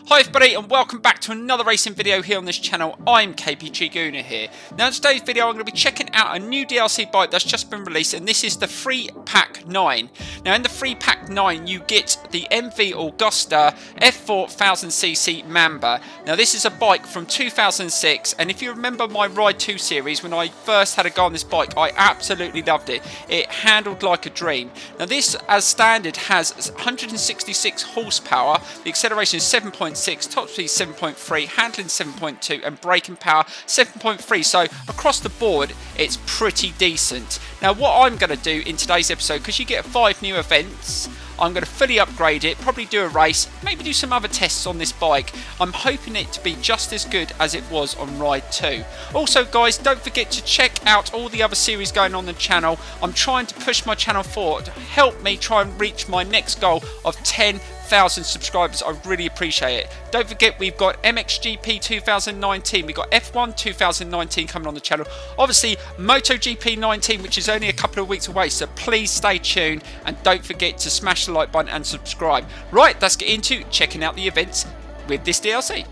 Hi everybody and welcome back to another racing video here on this channel. I'm KPG-GOONER here. Now in today's video I'm going to be checking out a new DLC bike that's just been released, and this is the Free Pack 9. Now in the Free Pack 9 you get the MV Agusta F4 1000cc Mamba. Now this is a bike from 2006, and if you remember my Ride 2 series, when I first had a go on this bike I absolutely loved it. It handled like a dream. Now this as standard has 166 horsepower, the acceleration is 7.6, top speed 7.3, handling 7.2 and braking power 7.3, so across the board it's pretty decent. Now what I'm going to do in today's episode, because you get 5 new events, I'm going to fully upgrade it, probably do a race, maybe do some other tests on this bike. I'm hoping it to be just as good as it was on Ride 2. Also guys, don't forget to check out all the other series going on the channel. I'm trying to push my channel forward. Help me try and reach my next goal of 10,000 subscribers. I really appreciate it. Don't forget we've got MXGP 2019, we've got F1 2019 coming on the channel, obviously MotoGP 19, which is only a couple of weeks away, so please stay tuned and don't forget to smash the like button and subscribe. Right, let's get into checking out the events with this DLC.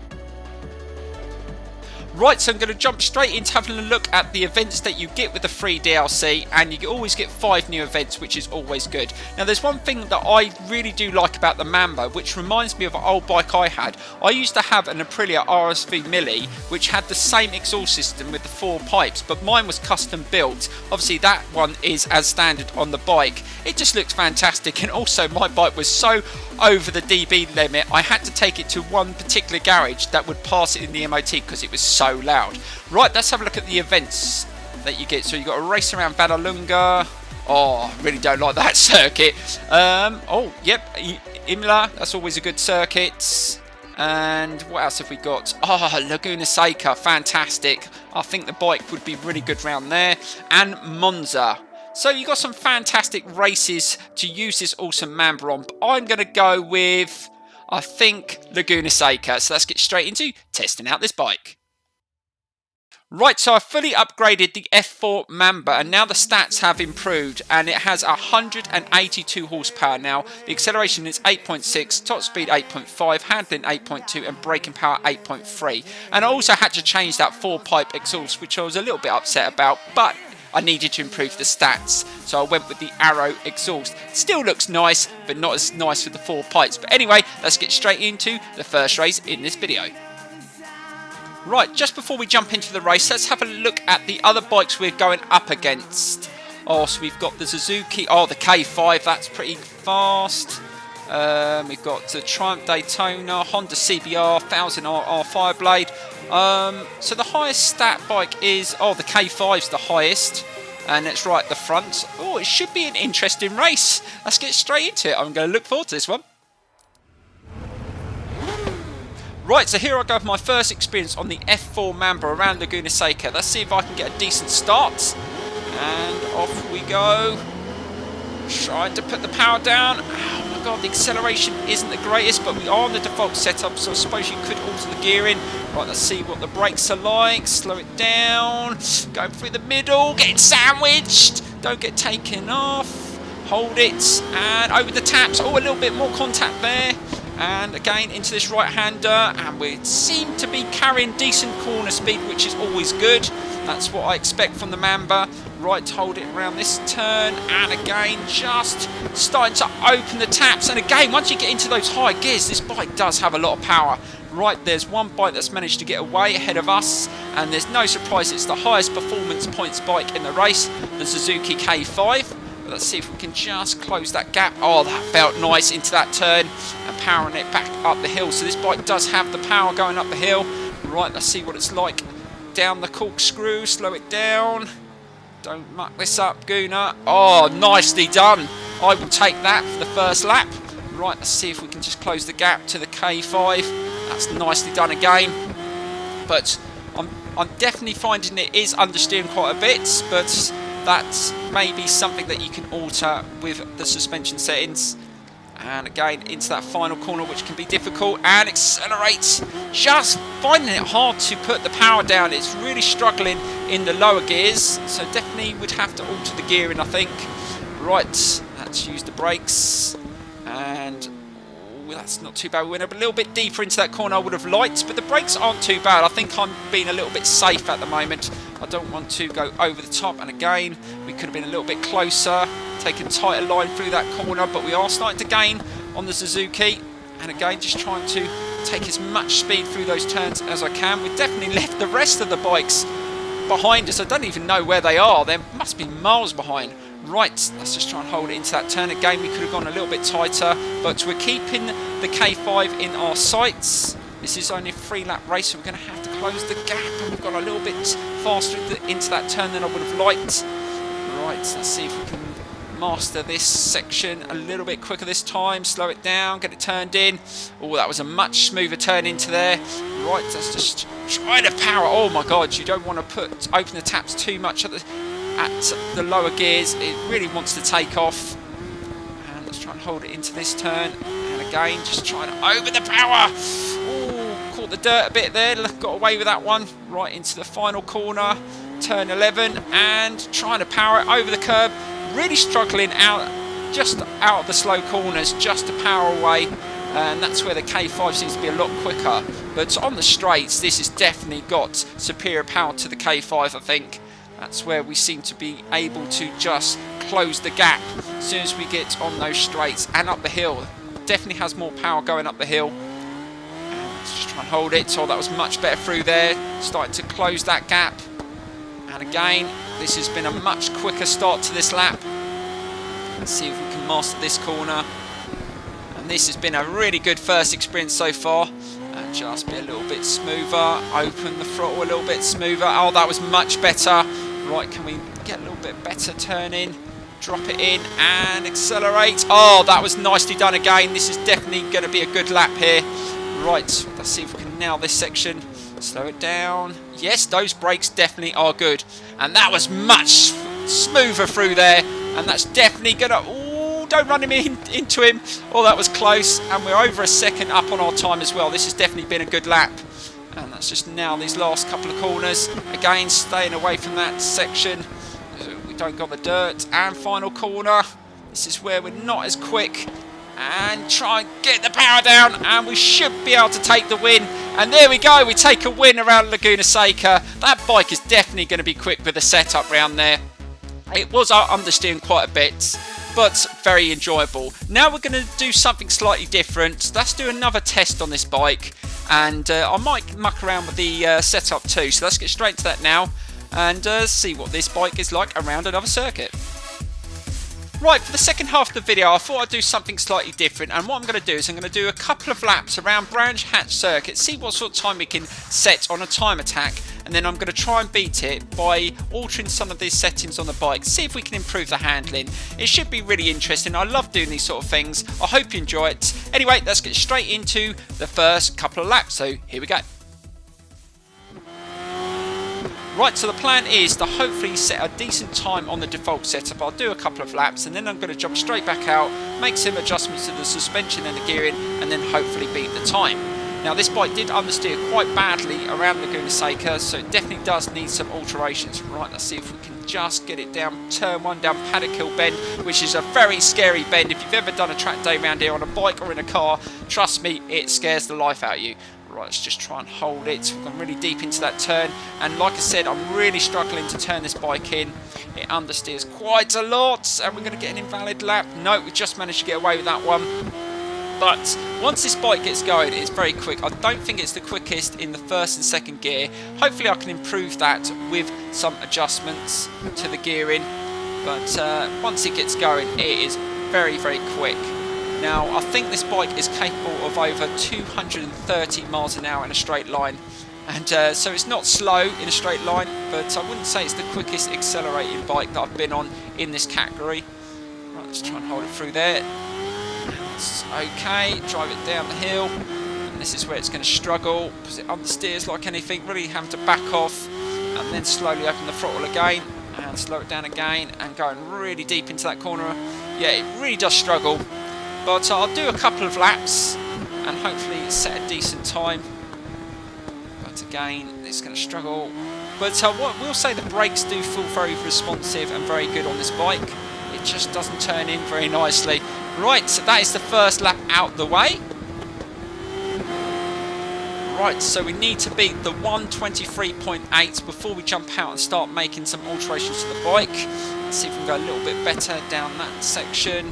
Right, so I'm going to jump straight into having a look at the events that you get with the free DLC, and you always get 5 new events, which is always good. Now there's one thing that I really do like about the Mamba, which reminds me of an old bike I had. I used to have an Aprilia RSV Milli, which had the same exhaust system with the 4 pipes, but mine was custom built. Obviously that one is as standard on the bike. It just looks fantastic, and also my bike was so over the dB limit I had to take it to one particular garage that would pass it in the MOT because it was so loud. Right, let's have a look at the events that you get. So you've got a race around Vallelunga. Oh, I really don't like that circuit. Oh, yep, Imola, that's always a good circuit. And what else have we got? Oh, Laguna Seca, fantastic. I think the bike would be really good round there. And Monza. So you've got some fantastic races to use this awesome Mamba on. But I'm going to go with, I think, Laguna Seca. So let's get straight into testing out this bike. Right, so I fully upgraded the F4 Mamba, and now the stats have improved, and it has 182 horsepower now. The acceleration is 8.6, top speed 8.5, handling 8.2 and braking power 8.3. And I also had to change that 4-pipe exhaust, which I was a little bit upset about, but I needed to improve the stats, so I went with the Arrow exhaust. Still looks nice, but not as nice with the 4 pipes. But anyway, let's get straight into the first race in this video. Right, just before we jump into the race, let's have a look at the other bikes we're going up against. Oh, so we've got the Suzuki, the K5, that's pretty fast. We've got the Triumph Daytona, Honda CBR, 1000R Fireblade. So the highest stat bike is, the K5's the highest, and it's right at the front. Oh, it should be an interesting race. Let's get straight into it. I'm going to look forward to this one. Right, so here I go with my first experience on the F4 Mamba around Laguna Seca. Let's see if I can get a decent start. And off we go. Trying to put the power down. Oh my god, the acceleration isn't the greatest, but we are on the default setup, so I suppose you could alter the gearing. Right, let's see what the brakes are like. Slow it down. Going through the middle. Getting sandwiched. Don't get taken off. Hold it. And over the taps. Oh, a little bit more contact there. And again into this right-hander, and we seem to be carrying decent corner speed, which is always good. That's what I expect from the Mamba. Right, hold it around this turn, and again just starting to open the taps. And again, once you get into those high gears, this bike does have a lot of power. Right, there's one bike that's managed to get away ahead of us, and there's no surprise it's the highest performance points bike in the race, the Suzuki K5. Let's see if we can just close that gap. Oh, that felt nice into that turn and powering it back up the hill. So this bike does have the power going up the hill. Right, let's see what it's like down the corkscrew. Slow it down. Don't muck this up, Gooner. Oh, nicely done. I will take that for the first lap. Right, let's see if we can just close the gap to the K5. That's nicely done again. But I'm definitely finding it is understeering quite a bit, but that's maybe something that you can alter with the suspension settings. And again into that final corner, which can be difficult, and accelerates. Just finding it hard to put the power down. It's really struggling in the lower gears, so definitely would have to alter the gearing, I think. Right, let's use the brakes, and that's not too bad. We went a little bit deeper into that corner I would have liked, but the brakes aren't too bad. I think I'm being a little bit safe at the moment. I don't want to go over the top, and again, we could have been a little bit closer, taken tighter line through that corner, but we are starting to gain on the Suzuki, and again, just trying to take as much speed through those turns as I can. We've definitely left the rest of the bikes behind us. I don't even know where they are. They must be miles behind. Right, let's just try and hold it into that turn. Again, we could have gone a little bit tighter, but we're keeping the K5 in our sights. This is only a 3-lap race, so we're going to have to close the gap, and we've gone a little bit faster into that turn than I would have liked. Right, let's see if we can master this section a little bit quicker this time. Slow it down, get it turned in. Oh, that was a much smoother turn into there. Right, let's just try to power. Oh my God, you don't want to open the taps too much at the lower gears. It really wants to take off. And let's try and hold it into this turn. And again, just trying to over the power. Oh, caught the dirt a bit there. Got away with that one. Right into the final corner, turn 11, and trying to power it over the curb. Really struggling just out of the slow corners, just to power away. And that's where the K5 seems to be a lot quicker. But on the straights, this has definitely got superior power to the K5, I think. That's where we seem to be able to just close the gap as soon as we get on those straights and up the hill. Definitely has more power going up the hill. And let's just try and hold it. So that was much better through there. Starting to close that gap. And again, this has been a much quicker start to this lap. Let's see if we can master this corner. And this has been a really good first experience so far. And just be a little bit smoother. Open the throttle a little bit smoother. Oh, that was much better. Right, can we get a little bit better turn in? Drop it in and accelerate. Oh, that was nicely done again. This is definitely going to be a good lap here. Right, let's see if we can nail this section. Slow it down. Yes, those brakes definitely are good. And that was much smoother through there. And that's definitely going to... Oh, don't run him into him. Oh, that was close. And we're over a second up on our time as well. This has definitely been a good lap. And that's just now these last couple of corners. Again, staying away from that section. We don't got the dirt. And final corner. This is where we're not as quick. And try and get the power down, and we should be able to take the win. And there we go, we take a win around Laguna Seca. That bike is definitely going to be quick with the setup round there. It was understeering quite a bit, but very enjoyable. Now we're going to do something slightly different. Let's do another test on this bike, and I might muck around with the setup too. So let's get straight to that now and see what this bike is like around another circuit. Right, for the second half of the video, I thought I'd do something slightly different, and what I'm going to do is I'm going to do a couple of laps around Branch Hatch Circuit, see what sort of time we can set on a time attack, and then I'm going to try and beat it by altering some of these settings on the bike, see if we can improve the handling. It should be really interesting. I love doing these sort of things. I hope you enjoy it. Anyway, let's get straight into the first couple of laps, so here we go. Right, so the plan is to hopefully set a decent time on the default setup. I'll do a couple of laps and then I'm going to jump straight back out, make some adjustments to the suspension and the gearing, and then hopefully beat the time. Now this bike did understeer quite badly around Laguna Seca, so it definitely does need some alterations. Right, let's see if we can just get it down turn 1 down Paddock Hill Bend, which is a very scary bend. If you've ever done a track day around here on a bike or in a car, trust me, it scares the life out of you. Right, let's just try and hold it. We've gone really deep into that turn, and like I said, I'm really struggling to turn this bike in. It understeers quite a lot, and we're going to get an invalid lap. No, we just managed to get away with that one. But once this bike gets going, it's very quick. I don't think it's the quickest in the first and second gear. Hopefully I can improve that with some adjustments to the gearing. But once it gets going, it is very, very quick. Now, I think this bike is capable of over 230 miles an hour in a straight line. And so it's not slow in a straight line, but I wouldn't say it's the quickest accelerating bike that I've been on in this category. Right, let's try and hold it through there. It's okay, drive it down the hill. And this is where it's going to struggle, because it understeers like anything, really having to back off. And then slowly open the throttle again, and slow it down again, and going really deep into that corner. Yeah, it really does struggle. But I'll do a couple of laps and hopefully set a decent time. But again, it's going to struggle. But what we'll say, the brakes do feel very responsive and very good on this bike. It just doesn't turn in very nicely. Right, so that is the first lap out the way. Right, so we need to beat the 123.8 before we jump out and start making some alterations to the bike. Let's see if we can go a little bit better down that section.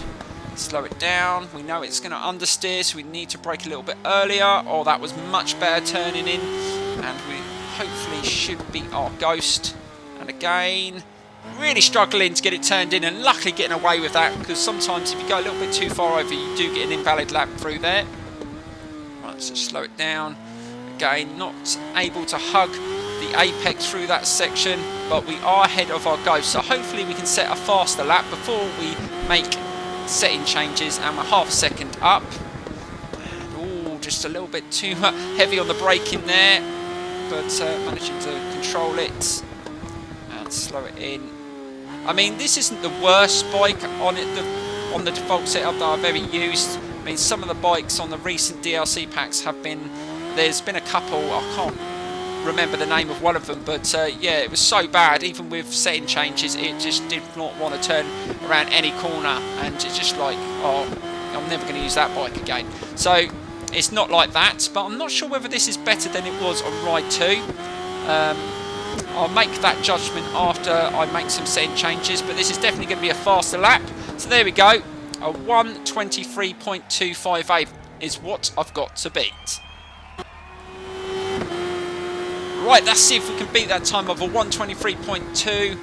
Slow it down. We know it's going to understeer, so we need to brake a little bit earlier. Oh, that was much better turning in. And we hopefully should beat our Ghost. And again, really struggling to get it turned in, and luckily getting away with that, because sometimes if you go a little bit too far over, you do get an invalid lap through there. Right, so slow it down. Again, not able to hug the apex through that section, but we are ahead of our Ghost, so hopefully we can set a faster lap before we make setting changes, and we're half a second up. Oh, just a little bit too heavy on the braking there, but managing to control it and slow it in. I mean, this isn't the worst bike on it, on the default setup that I've ever used. I mean, some of the bikes on the recent DLC packs have been, there's been a couple, I can't remember the name of one of them, but yeah, it was so bad. Even with setting changes, it just did not want to turn around any corner, and it's just like, oh, I'm never going to use that bike again. So it's not like that, but I'm not sure whether this is better than it was on Ride 2. I'll make that judgment after I make some setting changes, but this is definitely going to be a faster lap. So there we go, a 123.258 is what I've got to beat. Right, let's see if we can beat that time of a 123.2.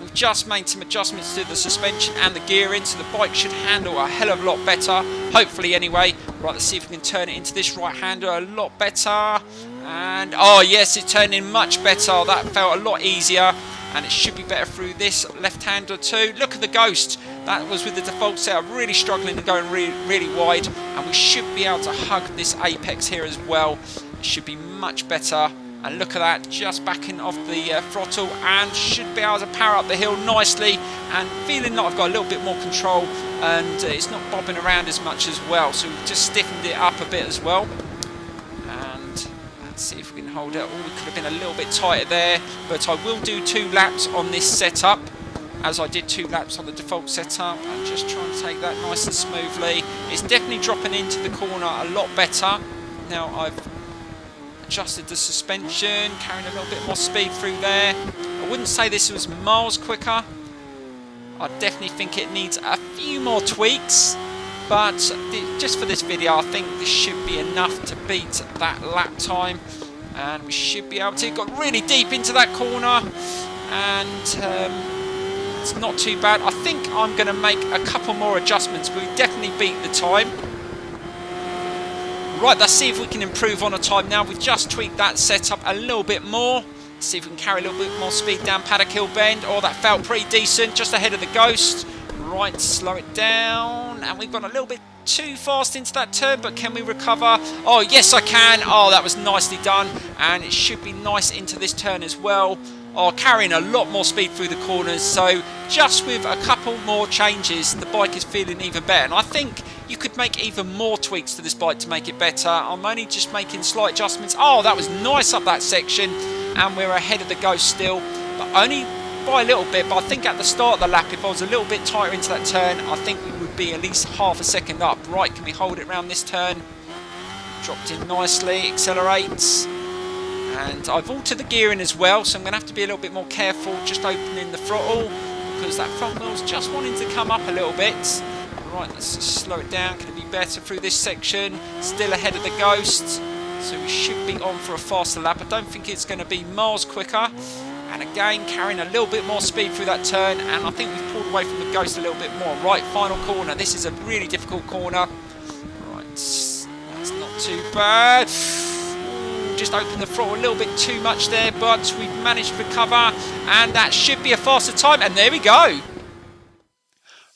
We've just made some adjustments to the suspension and the gearing, so the bike should handle a hell of a lot better, hopefully anyway. Right, let's see if we can turn it into this right-hander a lot better. And, oh yes, it's turning much better. That felt a lot easier, and it should be better through this left-hander too. Look at the Ghost. That was with the default setup, really struggling and going really wide, and we should be able to hug this apex here as well. It should be much better. And look at that, just backing off the throttle, and should be able to power up the hill nicely, and feeling like I've got a little bit more control, and it's not bobbing around as much as well, so we've just stiffened it up a bit as well. And let's see if we can hold it. Oh, we could have been a little bit tighter there, but I will do 2 laps on this setup, as I did 2 laps on the default setup, and just try and take that nice and smoothly. It's definitely dropping into the corner a lot better. Now I've adjusted the suspension, carrying a little bit more speed through there. I wouldn't say this was miles quicker. I definitely think it needs a few more tweaks, but just for this video, I think this should be enough to beat that lap time, and we should be able to. Got really deep into that corner, and it's not too bad. I think I'm going to make a couple more adjustments, but we definitely beat the time. Right, let's see if we can improve on a time now. We've just tweaked that setup a little bit more. Let's see if we can carry a little bit more speed down Paddock Hill Bend. Oh, that felt pretty decent, just ahead of the Ghost. Right, slow it down. And we've gone a little bit too fast into that turn, but can we recover? Oh, yes, I can. Oh, that was nicely done. And it should be nice into this turn as well. Oh, carrying a lot more speed through the corners. So just with a couple more changes, the bike is feeling even better. And I think you could make even more tweaks to this bike to make it better. I'm only just making slight adjustments. Oh, that was nice up that section. And we're ahead of the Ghost still, but only by a little bit. But I think at the start of the lap, if I was a little bit tighter into that turn, I think we would be at least half a second up. Right, can we hold it around this turn? Dropped in nicely, accelerates. And I've altered the gearing as well, so I'm going to have to be a little bit more careful just opening the throttle, because that front wheel's just wanting to come up a little bit. Right, let's just slow it down. Can it be better through this section? Still ahead of the Ghost, so we should be on for a faster lap. I don't think it's going to be miles quicker. And again, carrying a little bit more speed through that turn, and I think we've pulled away from the Ghost a little bit more. Right, final corner. This is a really difficult corner. Right, that's not too bad. Just opened the throttle a little bit too much there, but we've managed to recover, and that should be a faster time, and there we go.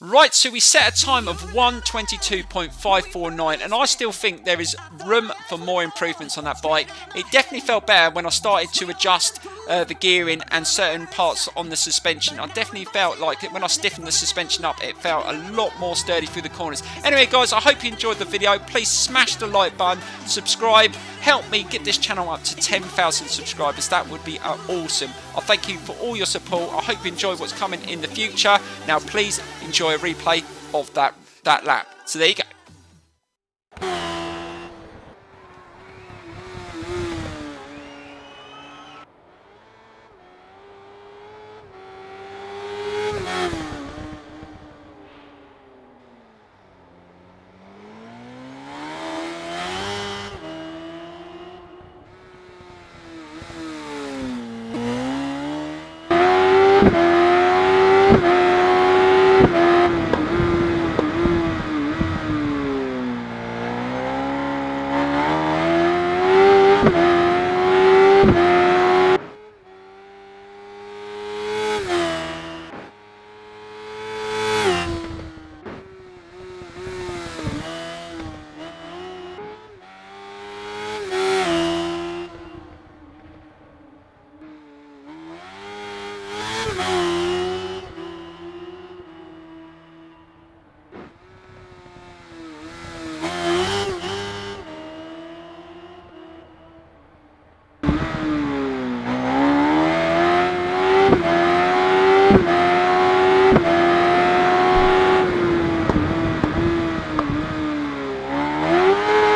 Right, so we set a time of 1:22.549, and I still think there is room for more improvements on that bike. It definitely felt better when I started to adjust the gearing and certain parts on the suspension. I definitely felt like when I stiffened the suspension up, it felt a lot more sturdy through the corners. Anyway, guys, I hope you enjoyed the video. Please smash the like button, subscribe, help me get this channel up to 10,000 subscribers. That would be awesome. I thank you for all your support. I hope you enjoy what's coming in the future. Now, please enjoy a replay of that lap. So there you go.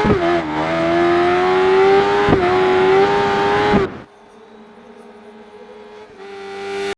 Bye.